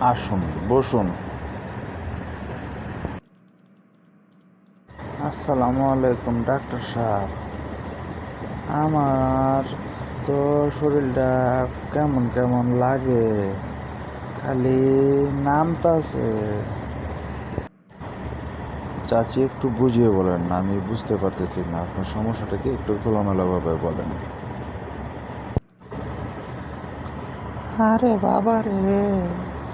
আসুন, বসুন। আসসালামু আলাইকুম ডাক্তার সাহেব। আমার তো শরীরটা কেমন কেমন লাগে, খালি নামতাছে। চাচি, একটু বুঝিয়ে বলেন না, আমি বুঝতে পারতেছি না আপনার সমস্যাটা কি, একটু খোলামেলাভাবে বলেন। আরে বাবা রে,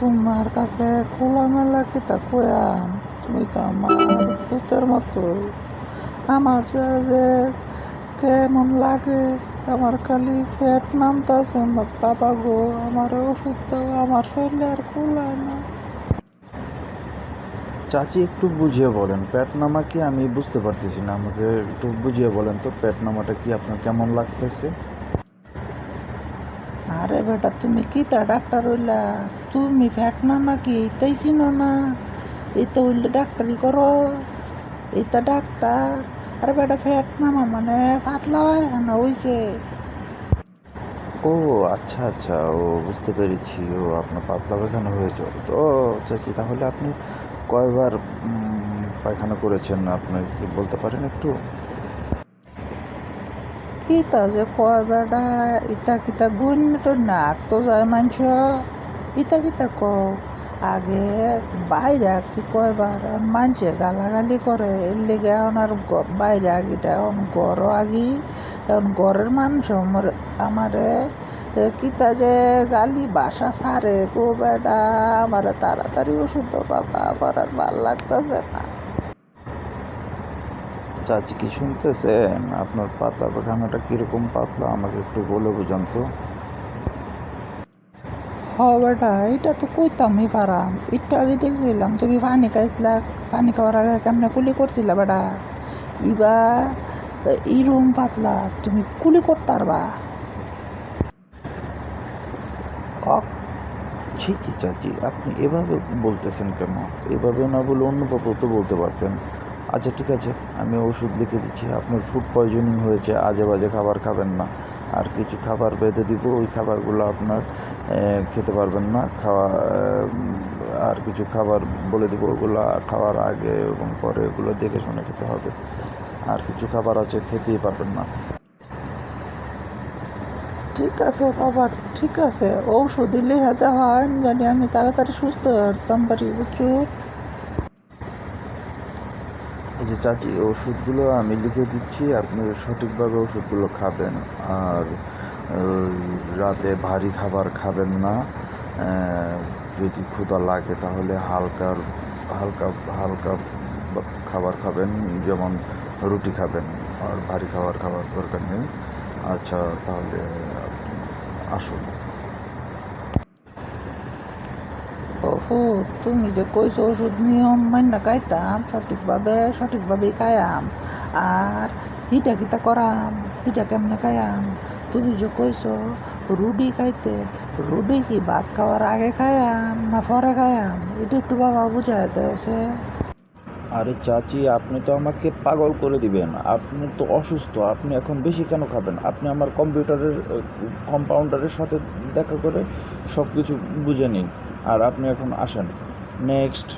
তোমার কাছে খোলামেলা কিতা কয়াম? তুমি তো আমার ভূতের মতো। আমার যে কেমন লাগে, আমার খালি পেট নামতাছে। বাবা গো, আমার ওষুধ দাও, আমার শরীরে আর কুলায় না। চাচি, একটু বুঝিয়ে বলেন, পেট নামা কি? আমি বুঝতে পারতেছি না, আমাকে একটু বুঝিয়ে বলেন তো, পেট নামাটা কি আপনার কেমন লাগতেছে? আরে বেটা, তুমি কিতা ডাক্তার হইলা? তুমি ফ্যাট নামা কি এইটাই চিনো না? এইটা হইলে ডাক্তারি করো, এইটা ডাক্তার। আরে বেটা, ফ্যাট নামা মানে পাতলা পায়খানা হইছে। ও আচ্ছা আচ্ছা, ও বুঝতে পেরেছি, ও আপনার পাতলা পায়খানা হয়েছে তো। চাচি, তাহলে আপনি কয়বার পায়খানা করেছেন, আপনি কি বলতে পারেন একটু? কিতা যে কয় বেটা, ইতা কিতা গুণ তো নাক তো যায় মানছ। ইতা কিতা কও? আগে বাইরে আসছি কয়বার, মানছে গালাগালি করে, এর লেগে এখন আর বাইরে আগিটা এখন গড় আগি। এখন গড়ের মানুষ আমারে কিতা যে গালি বাসা সারে গো বেটা। আমারে তাড়াতাড়ি ওষুধ দাও বাবা, আমার আর ভাল লাগতেছে না। চাচি, কি শুনতেছেন? আপনার পাতলা পায়খানাটা কিরকম পাতলা, আমাকে একটু বলে বুঝান তো। হ বেটা, এটা তো কইতামই পারাম। একটু আগে দেখছিলাম তুমি পানি খাইছিলা, পানি খাওয়ার আগে কেমনে কুলি করছিলা বেটা। ইবা ইরুম পাতলা তুমি কুলি করতে পারবা? অক ছি ছি চাচি, আপনি এভাবে বলতেছেন কেন? এভাবে না বলে অন্যভাবেও তো বলতে পারতেন। আচ্ছা ঠিক আছে, আমি ওষুধ লিখে দিচ্ছি। আপনার ফুড পয়জনিং হয়েছে, আজে বাজে খাবার খাবেন না। আর কিছু খাবার বেঁধে দিব, ওই খাবারগুলো আপনার খেতে পারবেন না। আর কিছু খাবার বলে দিব, ওগুলো খাওয়ার আগে এবং পরে ওগুলো দেখে শুনে খেতে হবে। আর কিছু খাবার আছে খেতেই পারবেন না। ঠিক আছে বাবা, ঠিক আছে। ঔষধ লিহাতে হয় জানি আমি তাড়াতাড়ি সুস্থ হতাম পারি, বুঝছো? এই যে চাচি, ওষুধগুলো আমি লিখে দিচ্ছি, আপনি সঠিকভাবে ওষুধগুলো খাবেন। আর ওই রাতে ভারী খাবার খাবেন না। যদি ক্ষুধা লাগে তাহলে হালকা হালকা হালকা খাবার খাবেন, যেমন রুটি খাবেন। আর ভারী খাবার খাওয়ার দরকার নেই। আচ্ছা, তাহলে আপনি আসুন। ওহো, তুমি যে কইছো ওষুধ নিয়ম মান্য খাইতাম, সঠিকভাবেই খায়াম। আর হিটা কিতা করাম, হিটা কেমনে খায়াম? তুমি যে কইছো রুটি খাইতে, রুটি কি ভাত খাওয়ার আগে খায়াম না পরে খায়াম? এটা একটু বাবা বুঝাই দেওছে। আরে চাচি, আপনি তো আমাকে পাগল করে দিবেন। আপনি তো অসুস্থ, আপনি এখন বেশি কেন খাবেন? আপনি আমার কম্পাউন্ডারের সাথে দেখা করে সব কিছু বুঝে নিন। আর আপনি এখন আসেন। নেক্সট।